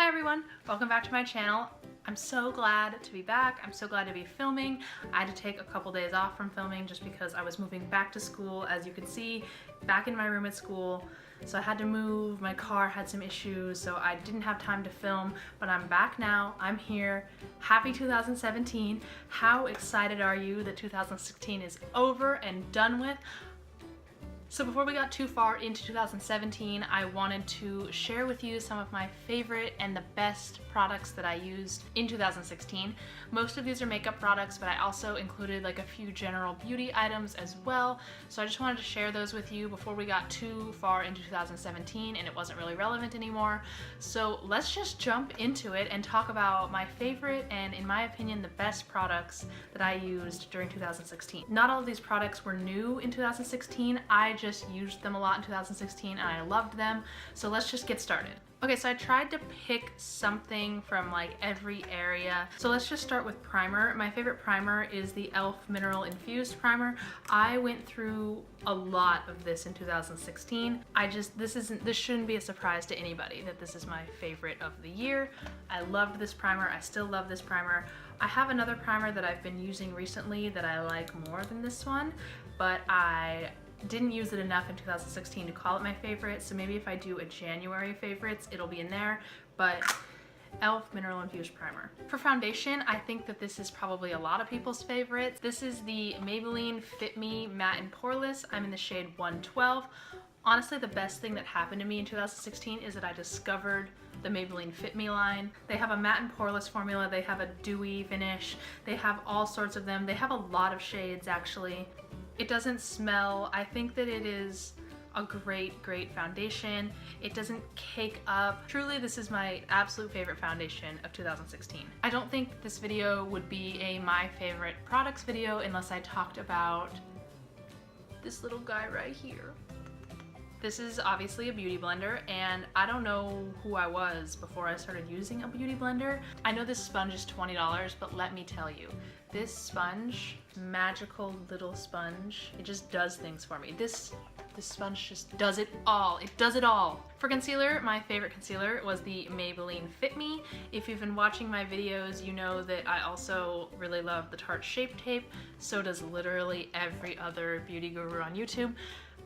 everyone, welcome back to my channel. I'm so glad to be back. I'm so glad to be filming. I had to take a couple days off from filming just because I was moving back to school, as you can see, back in my room at school. So I had to move, my car had some issues, so I didn't have time to film, but I'm back now, I'm here. Happy 2017. How excited are you that 2016 is over and done with? So before we got too far into 2017, I wanted to share with you some of my favorite and the best products that I used in 2016. Most of these are makeup products, but I also included like a few general beauty items as well. So I just wanted to share those with you before we got too far into 2017 and it wasn't really relevant anymore. So let's just jump into it and talk about my favorite and, in my opinion, the best products that I used during 2016. Not all of these products were new in 2016. I just used them a lot in 2016 and I loved them. So let's just get started. Okay, so I tried to pick something from like every area. So let's just start with primer. My favorite primer is the e.l.f. Mineral Infused Primer. I went through a lot of this in 2016. This shouldn't be a surprise to anybody that this is my favorite of the year. I loved this primer. I still love this primer. I have another primer that I've been using recently that I like more than this one, but I didn't use it enough in 2016 to call it my favorite, so maybe if I do a January favorites, it'll be in there, but e.l.f. Mineral Infused Primer. For foundation, I think that this is probably a lot of people's favorites. This is the Maybelline Fit Me Matte and Poreless. I'm in the shade 112. Honestly, the best thing that happened to me in 2016 is that I discovered the Maybelline Fit Me line. They have a matte and poreless formula, they have a dewy finish, they have all sorts of them. They have a lot of shades actually. It doesn't smell. I think that it is a great foundation. It doesn't cake up. Truly, this is my absolute favorite foundation of 2016. I don't think this video would be a my favorite products video unless I talked about this little guy right here. This is obviously a beauty blender, and I don't know who I was before I started using a beauty blender. I know this sponge is $20, but let me tell you, this sponge, magical little sponge, it just does things for me. This sponge just does it all. It does it all. For concealer, my favorite concealer was the Maybelline Fit Me. If you've been watching my videos, you know that I also really love the Tarte Shape Tape. So does literally every other beauty guru on YouTube.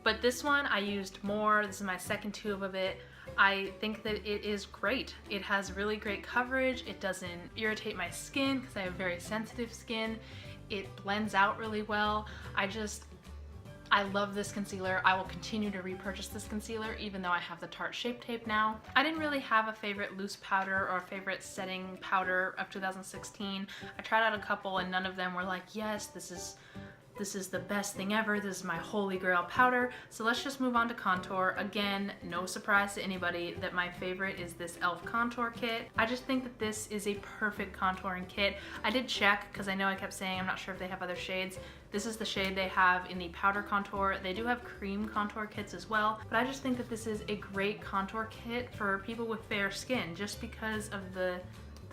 But this one I used more. This is my second tube of it. I think that it is great. It has really great coverage. It doesn't irritate my skin because I have very sensitive skin. It blends out really well. I love this concealer. I will continue to repurchase this concealer even though I have the Tarte Shape Tape now. I didn't really have a favorite loose powder or a favorite setting powder of 2016. I tried out a couple and none of them were like, yes, this is the best thing ever. This is my holy grail powder. So let's just move on to contour. Again, no surprise to anybody that my favorite is this e.l.f. contour kit. I just think that this is a perfect contouring kit. I did check because I know I kept saying I'm not sure if they have other shades. This is the shade they have in the powder contour. They do have cream contour kits as well, but I just think that this is a great contour kit for people with fair skin just because of the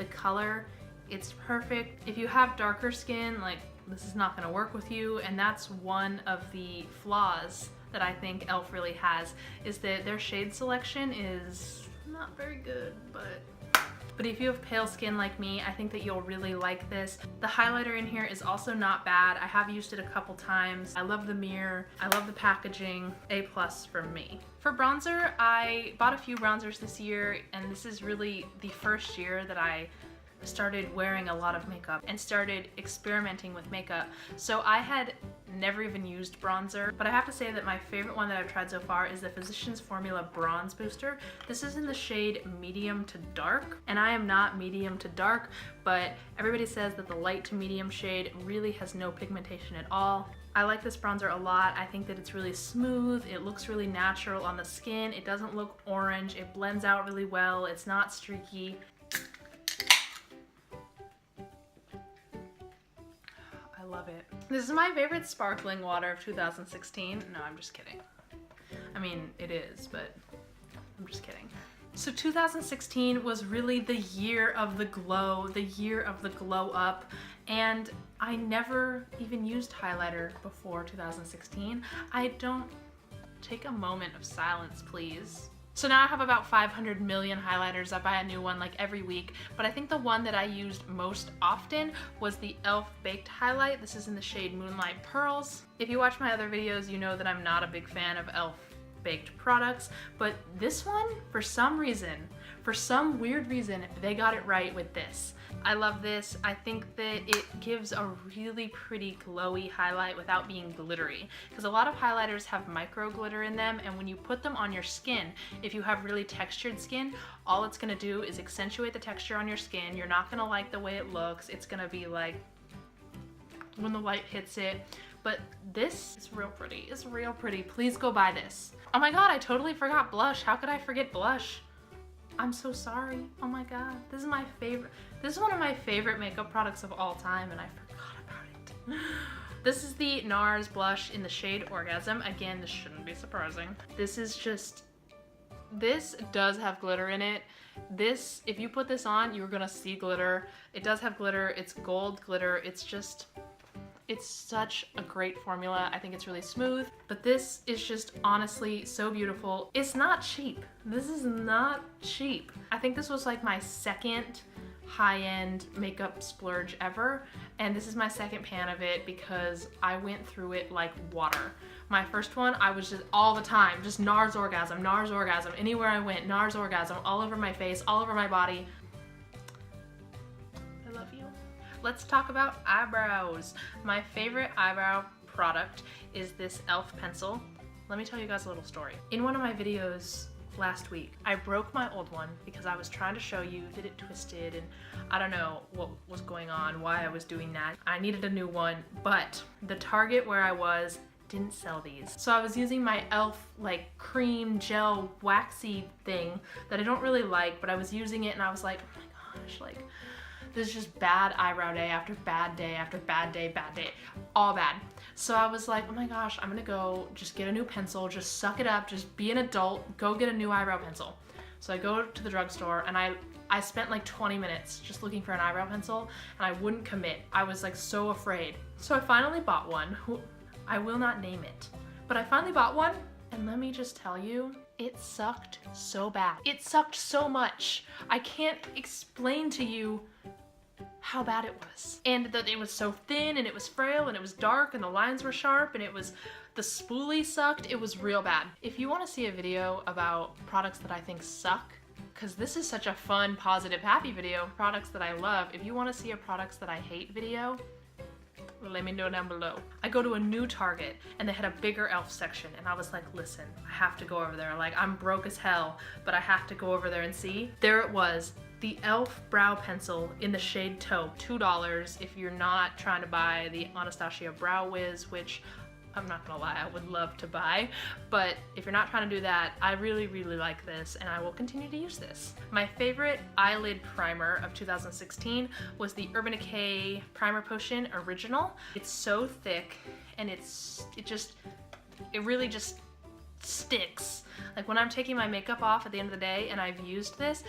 color. It's perfect. If you have darker skin, like, this is not going to work with you, and that's one of the flaws that I think e.l.f. really has, is that their shade selection is not very good, but if you have pale skin like me, I think that you'll really like this. The highlighter in here is also not bad. I have used it a couple times. I love the mirror. I love the packaging. A+ from me. For bronzer, I bought a few bronzers this year, and this is really the first year that I started wearing a lot of makeup and started experimenting with makeup. So I had never even used bronzer, but I have to say that my favorite one that I've tried so far is the Physicians Formula Bronze Booster. This is in the shade medium to dark, and I am not medium to dark, but everybody says that the light to medium shade really has no pigmentation at all. I like this bronzer a lot. I think that it's really smooth. It looks really natural on the skin. It doesn't look orange. It blends out really well. It's not streaky. Love it. This is my favorite sparkling water of 2016. No, I'm just kidding. I mean, it is, but I'm just kidding. So 2016 was really the year of the glow, the year of the glow up, and I never even used highlighter before 2016. I don't. Take a moment of silence, please. So now I have about 500 million highlighters. I buy a new one like every week, but I think the one that I used most often was the e.l.f. Baked Highlight. This is in the shade Moonlight Pearls. If you watch my other videos, you know that I'm not a big fan of e.l.f. baked products, but this one, for some weird reason, they got it right with this. I love this. I think that it gives a really pretty glowy highlight without being glittery, because a lot of highlighters have micro glitter in them, and when you put them on your skin, if you have really textured skin, all it's gonna do is accentuate the texture on your skin. You're not gonna like the way it looks. It's gonna be like when the light hits it. But this is real pretty. It's real pretty. Please go buy this. Oh my god, I totally forgot blush. How could I forget blush? I'm so sorry. Oh my god. This is my favorite. This is one of my favorite makeup products of all time, and I forgot about it. This is the NARS blush in the shade Orgasm. Again, this shouldn't be surprising. This is just, this does have glitter in it. This, if you put this on, you're gonna see glitter. It does have glitter. It's gold glitter. It's just, it's such a great formula. I think it's really smooth, but this is just honestly so beautiful. It's not cheap. This is not cheap. I think this was like my second high-end makeup splurge ever, and this is my second pan of it because I went through it like water. My first one, I was just all the time, just NARS Orgasm, NARS Orgasm. Anywhere I went, NARS Orgasm, all over my face, all over my body. I love you. Let's talk about eyebrows. My favorite eyebrow product is this e.l.f. pencil. Let me tell you guys a little story. In one of my videos last week, I broke my old one because I was trying to show you that it twisted, and I don't know what was going on, why I was doing that. I needed a new one, but the Target where I was didn't sell these. So I was using my e.l.f. like cream gel waxy thing that I don't really like, but I was using it and I was like, oh my gosh, like, this is just bad eyebrow day after bad day after bad day, all bad. So I was like, oh my gosh, I'm gonna go just get a new pencil, just suck it up, just be an adult, go get a new eyebrow pencil. So I go to the drugstore and I spent like 20 minutes just looking for an eyebrow pencil, and I wouldn't commit. I was like so afraid. So I finally bought one. I will not name it, but I finally bought one, and let me just tell you, it sucked so bad. It sucked so much. I can't explain to you how bad it was. And that it was so thin, and it was frail, and it was dark, and the lines were sharp, and the spoolie sucked. It was real bad. If you want to see a video about products that I think suck, because this is such a fun, positive, happy video of products that I love. If you want to see a products that I hate video, let me know down below. I go to a new Target and they had a bigger e.l.f. section, and I was like, listen, I have to go over there. Like, I'm broke as hell, but I have to go over there and see. There it was, the e.l.f. brow pencil in the shade Taupe, $2 if you're not trying to buy the Anastasia Brow Wiz, which I'm not gonna lie, I would love to buy, but if you're not trying to do that, I really, really like this, and I will continue to use this. My favorite eyelid primer of 2016 was the Urban Decay Primer Potion Original. It's so thick, and it really just sticks. Like, when I'm taking my makeup off at the end of the day and I've used this,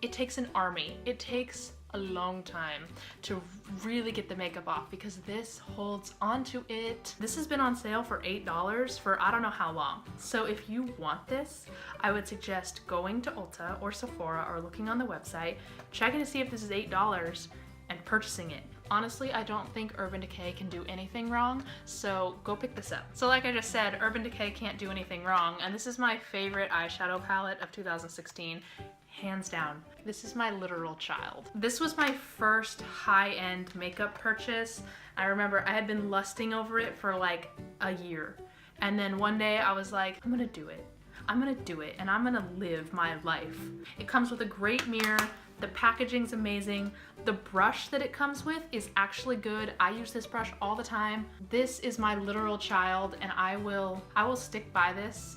it takes an army. It takes a long time to really get the makeup off because this holds onto it. This has been on sale for $8 for I don't know how long. So if you want this, I would suggest going to Ulta or Sephora or looking on the website, checking to see if this is $8 and purchasing it. Honestly, I don't think Urban Decay can do anything wrong, so go pick this up. So like I just said, Urban Decay can't do anything wrong, and this is my favorite eyeshadow palette of 2016. Hands down. This is my literal child. This was my first high-end makeup purchase. I remember I had been lusting over it for like a year. And then one day I was like, I'm gonna do it. I'm gonna do it, and I'm gonna live my life. It comes with a great mirror. The packaging's amazing. The brush that it comes with is actually good. I use this brush all the time. This is my literal child, and I will stick by this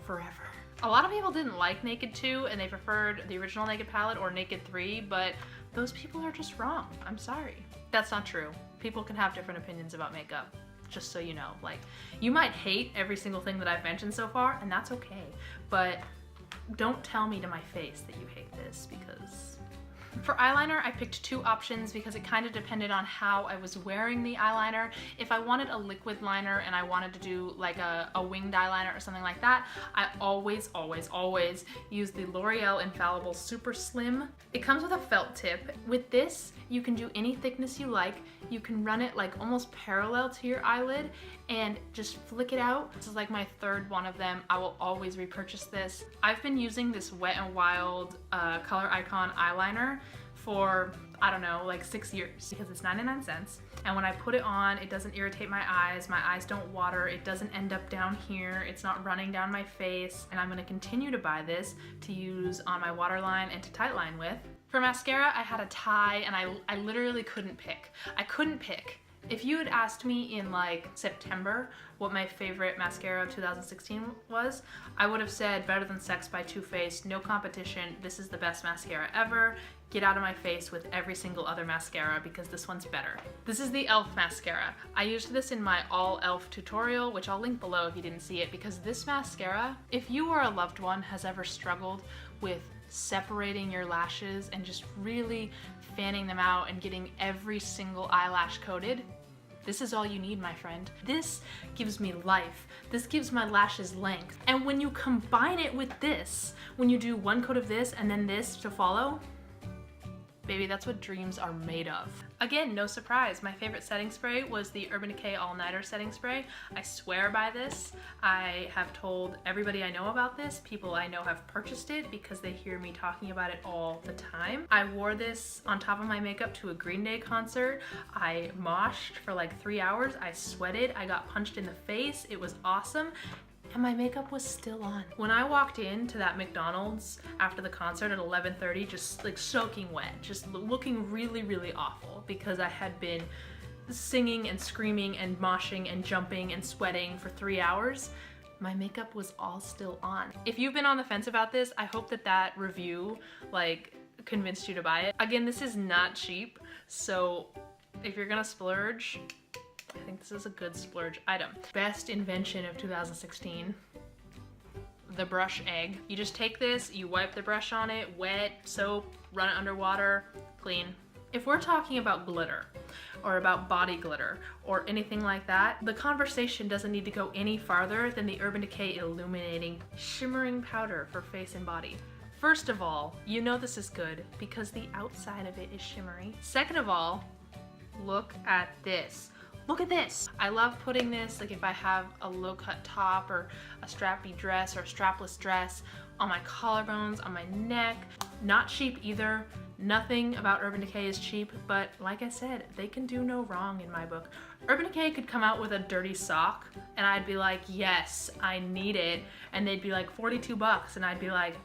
forever. A lot of people didn't like Naked 2 and they preferred the original Naked palette or Naked 3, but those people are just wrong. I'm sorry. That's not true. People can have different opinions about makeup, just so you know. Like, you might hate every single thing that I've mentioned so far, and that's okay, but don't tell me to my face that you hate this, because For eyeliner, I picked two options because it kind of depended on how I was wearing the eyeliner. If I wanted a liquid liner and I wanted to do like a winged eyeliner or something like that, I always use the L'Oreal Infallible Super Slim. It comes with a felt tip. With this, you can do any thickness you like. You can run it like almost parallel to your eyelid and just flick it out. This is like my third one of them. I will always repurchase this. I've been using this Wet n Wild Color Icon eyeliner for, I don't know, like 6 years because it's 99 cents. And when I put it on, it doesn't irritate my eyes don't water, it doesn't end up down here, it's not running down my face, and I'm gonna continue to buy this to use on my waterline and to tightline with. For mascara, I had a tie and I literally couldn't pick. I couldn't pick. If you had asked me in like September what my favorite mascara of 2016 was, I would have said Better Than Sex by Too Faced, no competition, this is the best mascara ever. Get out of my face with every single other mascara because this one's better. This is the e.l.f. mascara. I used this in my all e.l.f. tutorial, which I'll link below if you didn't see it, because this mascara, if you or a loved one has ever struggled with separating your lashes and just really fanning them out and getting every single eyelash coated, this is all you need, my friend. This gives me life. This gives my lashes length. And when you combine it with this, when you do one coat of this and then this to follow, baby, that's what dreams are made of. Again, no surprise, my favorite setting spray was the Urban Decay All Nighter setting spray. I swear by this. I have told everybody I know about this. People I know have purchased it because they hear me talking about it all the time. I wore this on top of my makeup to a Green Day concert. I moshed for like 3 hours. I sweated. I got punched in the face. It was awesome. And my makeup was still on. When I walked into that McDonald's after the concert at 11:30, just like soaking wet, just looking really awful because I had been singing and screaming and moshing and jumping and sweating for 3 hours, my makeup was all still on. If you've been on the fence about this, I hope that that review like convinced you to buy it. Again, this is not cheap, so if you're gonna splurge, I think this is a good splurge item. Best invention of 2016, the brush egg. You just take this, you wipe the brush on it, wet, soap, run it under water, clean. If we're talking about glitter or about body glitter or anything like that, the conversation doesn't need to go any farther than the Urban Decay Illuminating Shimmering Powder for face and body. First of all, you know this is good because the outside of it is shimmery. Second of all, look at this. Look at this. I love putting this, like if I have a low cut top or a strappy dress or a strapless dress, on my collarbones, on my neck. Not cheap either. Nothing about Urban Decay is cheap, but like I said, they can do no wrong in my book. Urban Decay could come out with a dirty sock and I'd be like, yes, I need it. And they'd be like 42 bucks and I'd be like,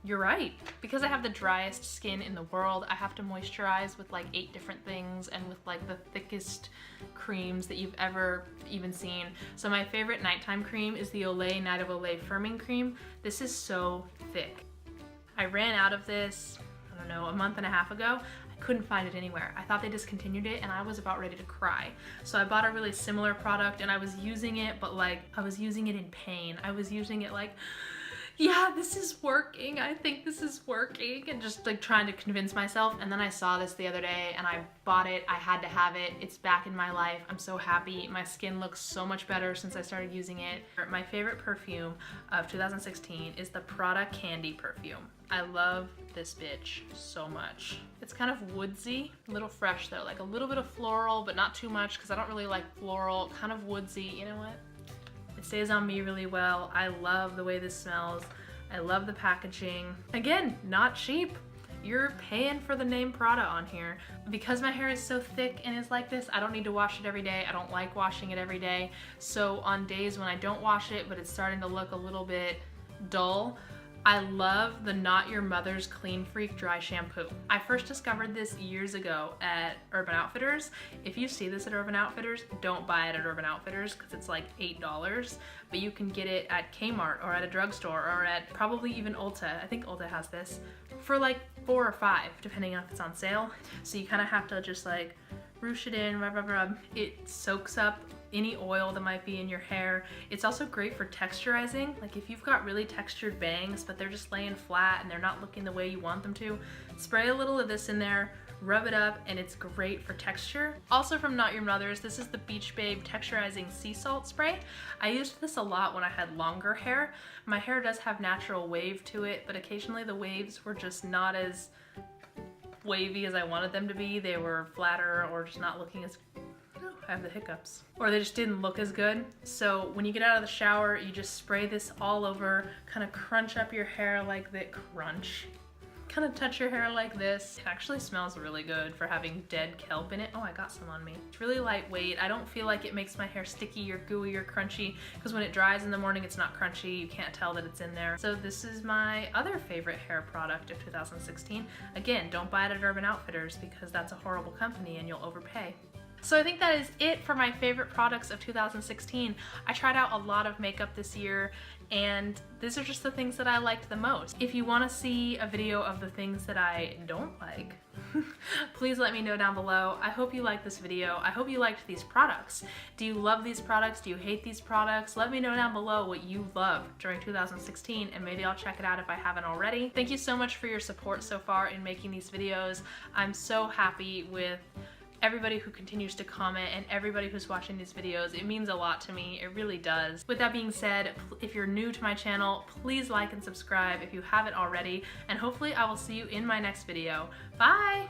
you're right. Because I have the driest skin in the world, I have to moisturize with like 8 different things and with like the thickest creams that you've ever even seen. So my favorite nighttime cream is the Olay Night of Olay Firming Cream. This is so thick. I ran out of this, I don't know, a month and a half ago. I couldn't find it anywhere. I thought they discontinued it and I was about ready to cry. So I bought a really similar product and I was using it, but like I was using it in pain. I was using it like, yeah, this is working. I think this is working, and just like trying to convince myself. And then I saw this the other day and I bought it. I had to have it. It's back in my life. I'm so happy. My skin looks so much better since I started using it. My favorite perfume of 2016 is the Prada Candy perfume. I love this bitch so much. It's kind of woodsy, a little fresh though, like a little bit of floral, but not too much because I don't really like floral, kind of woodsy. You know what? It stays on me really well. I love the way this smells. I love the packaging. Again, not cheap. You're paying for the name Prada on here. Because my hair is so thick and is like this, I don't need to wash it every day. I don't like washing it every day. So on days when I don't wash it, but it's starting to look a little bit dull, I love the Not Your Mother's Clean Freak Dry Shampoo. I first discovered this years ago at Urban Outfitters. If you see this at Urban Outfitters, don't buy it at Urban Outfitters because it's like $8, but you can get it at Kmart or at a drugstore or at probably even Ulta. I think Ulta has this for like $4 or $5, depending on if it's on sale. So you kind of have to just like roosh it in, rub. It soaks up any oil that might be in your hair. It's also great for texturizing. Like if you've got really textured bangs, but they're just laying flat and they're not looking the way you want them to, spray a little of this in there, rub it up, and it's great for texture. Also from Not Your Mother's, this is the Beach Babe Texturizing Sea Salt Spray. I used this a lot when I had longer hair. My hair does have natural wave to it, but occasionally the waves were just not as wavy as I wanted them to be. They were flatter or just not looking as, oh, I have the hiccups. Or they just didn't look as good. So when you get out of the shower, you just spray this all over, kind of crunch up your hair like that, crunch. Kind of touch your hair like this. It actually smells really good for having dead kelp in it. Oh, I got some on me. It's really lightweight. I don't feel like it makes my hair sticky or gooey or crunchy, because when it dries in the morning, it's not crunchy. You can't tell that it's in there. So this is my other favorite hair product of 2016. Again, don't buy it at Urban Outfitters because that's a horrible company and you'll overpay. So I think that is it for my favorite products of 2016. I tried out a lot of makeup this year, and these are just the things that I liked the most. If you want to see a video of the things that I don't like, please let me know down below. I hope you liked this video. I hope you liked these products. Do you love these products? Do you hate these products? Let me know down below what you loved during 2016, and maybe I'll check it out if I haven't already. Thank you so much for your support so far in making these videos. I'm so happy with everybody who continues to comment and everybody who's watching these videos. It means a lot to me, it really does. With that being said, if you're new to my channel, please like and subscribe if you haven't already, and hopefully I will see you in my next video. Bye!